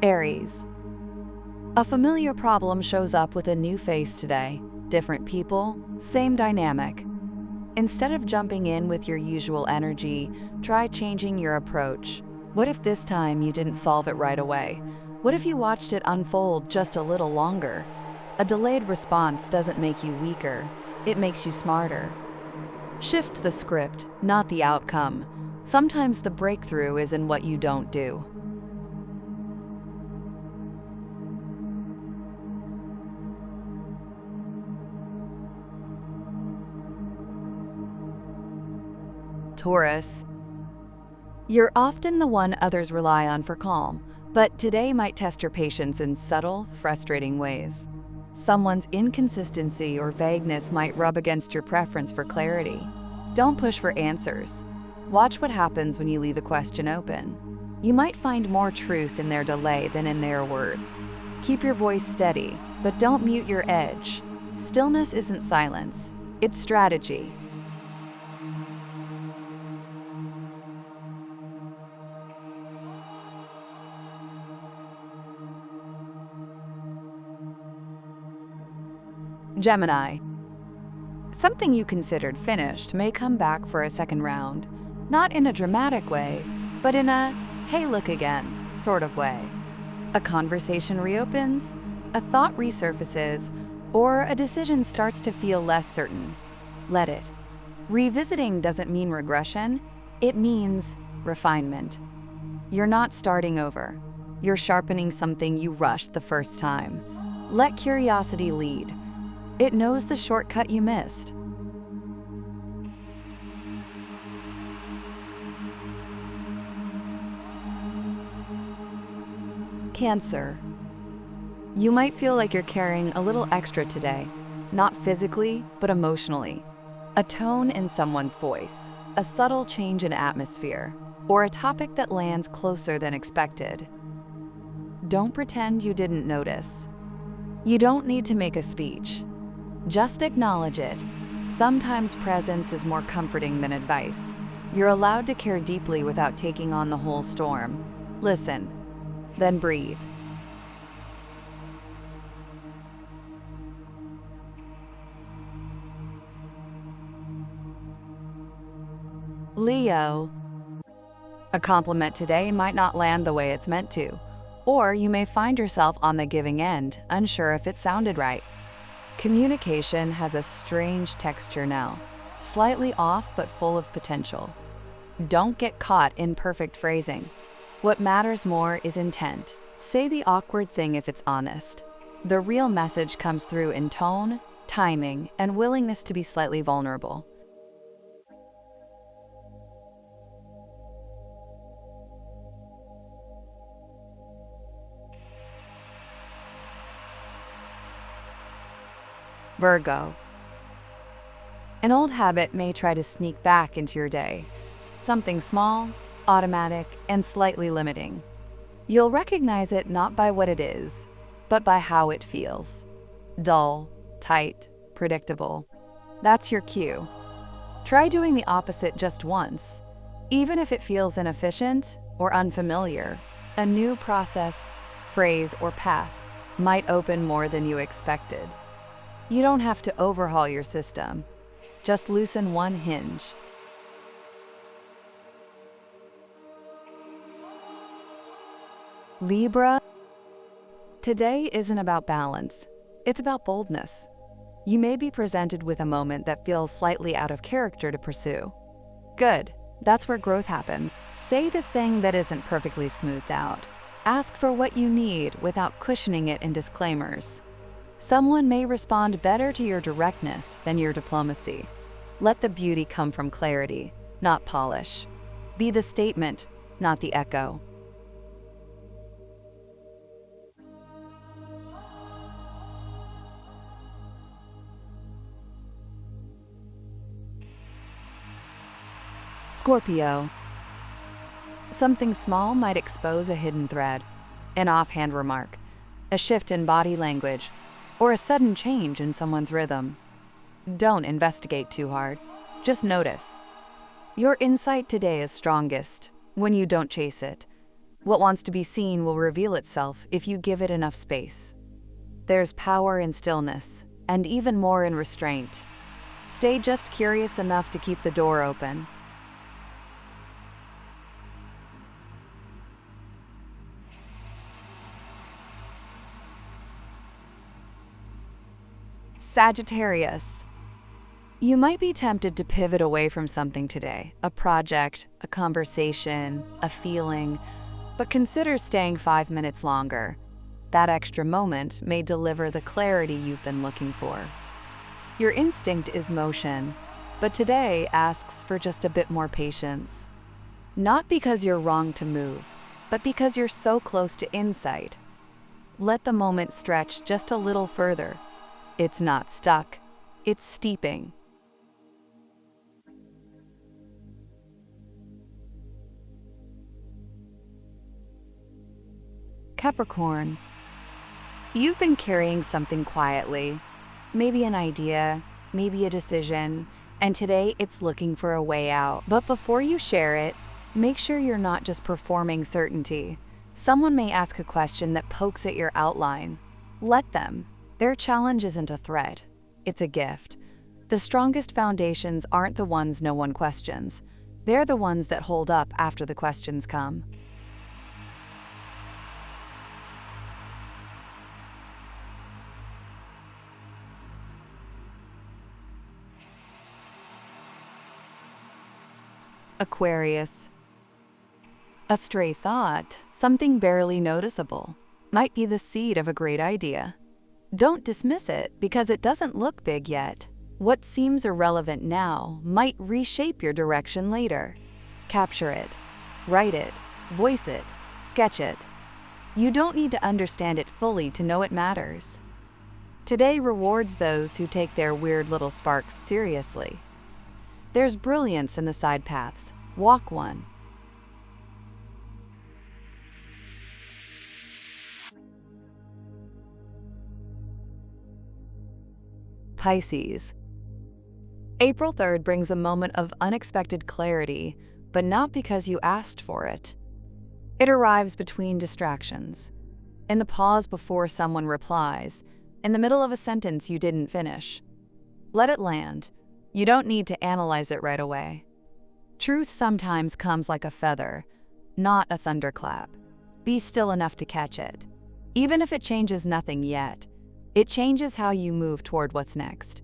Aries. A familiar problem shows up with a new face today. Different people, same dynamic. Instead of jumping in with your usual energy, try changing your approach. What if this time you didn't solve it right away? What if you watched it unfold just a little longer? A delayed response doesn't make you weaker, it makes you smarter. Shift the script, not the outcome. Sometimes the breakthrough is in what you don't do. Taurus. You're often the one others rely on for calm, but today might test your patience in subtle, frustrating ways. Someone's inconsistency or vagueness might rub against your preference for clarity. Don't push for answers. Watch what happens when you leave a question open. You might find more truth in their delay than in their words. Keep your voice steady, but don't mute your edge. Stillness isn't silence, it's strategy. Gemini. Something you considered finished may come back for a second round, not in a dramatic way, but in a "hey, look again" sort of way. A conversation reopens, a thought resurfaces, or a decision starts to feel less certain. Let it. Revisiting doesn't mean regression, it means refinement. You're not starting over. You're sharpening something you rushed the first time. Let curiosity lead. It knows the shortcut you missed. Cancer. You might feel like you're carrying a little extra today, not physically, but emotionally. A tone in someone's voice, a subtle change in atmosphere, or a topic that lands closer than expected. Don't pretend you didn't notice. You don't need to make a speech. Just acknowledge it. Sometimes presence is more comforting than advice. You're allowed to care deeply without taking on the whole storm. Listen, then breathe. Leo. A compliment today might not land the way it's meant to, or you may find yourself on the giving end, unsure if it sounded right. Communication has a strange texture now, slightly off but full of potential. Don't get caught in perfect phrasing. What matters more is intent. Say the awkward thing if it's honest. The real message comes through in tone, timing, and willingness to be slightly vulnerable. Virgo. An old habit may try to sneak back into your day. Something small, automatic, and slightly limiting. You'll recognize it not by what it is, but by how it feels. Dull, tight, predictable. That's your cue. Try doing the opposite just once. Even if it feels inefficient or unfamiliar, a new process, phrase, or path might open more than you expected. You don't have to overhaul your system. Just loosen one hinge. Libra. Today isn't about balance. It's about boldness. You may be presented with a moment that feels slightly out of character to pursue. Good. That's where growth happens. Say the thing that isn't perfectly smoothed out. Ask for what you need without cushioning it in disclaimers. Someone may respond better to your directness than your diplomacy. Let the beauty come from clarity, not polish. Be the statement, not the echo. Scorpio. Something small might expose a hidden thread, an offhand remark, a shift in body language, or a sudden change in someone's rhythm. Don't investigate too hard, just notice. Your insight today is strongest when you don't chase it. What wants to be seen will reveal itself if you give it enough space. There's power in stillness, and even more in restraint. Stay just curious enough to keep the door open. Sagittarius. You might be tempted to pivot away from something today, a project, a conversation, a feeling, but consider staying 5 minutes longer. That extra moment may deliver the clarity you've been looking for. Your instinct is motion, but today asks for just a bit more patience. Not because you're wrong to move, but because you're so close to insight. Let the moment stretch just a little further. It's not stuck, it's steeping. Capricorn. You've been carrying something quietly, maybe an idea, maybe a decision, and today it's looking for a way out. But before you share it, make sure you're not just performing certainty. Someone may ask a question that pokes at your outline. Let them. Their challenge isn't a threat, it's a gift. The strongest foundations aren't the ones no one questions. They're the ones that hold up after the questions come. Aquarius. A stray thought, something barely noticeable, might be the seed of a great idea. Don't dismiss it because it doesn't look big yet. What seems irrelevant now might reshape your direction later. Capture it, write it, voice it, sketch it. You don't need to understand it fully to know it matters. Today rewards those who take their weird little sparks seriously. There's brilliance in the side paths. Walk one. Pisces. April 3rd brings a moment of unexpected clarity, but not because you asked for it. It arrives between distractions, in the pause before someone replies, in the middle of a sentence you didn't finish. Let it land. You don't need to analyze it right away. Truth sometimes comes like a feather, not a thunderclap. Be still enough to catch it. Even if it changes nothing yet, it changes how you move toward what's next.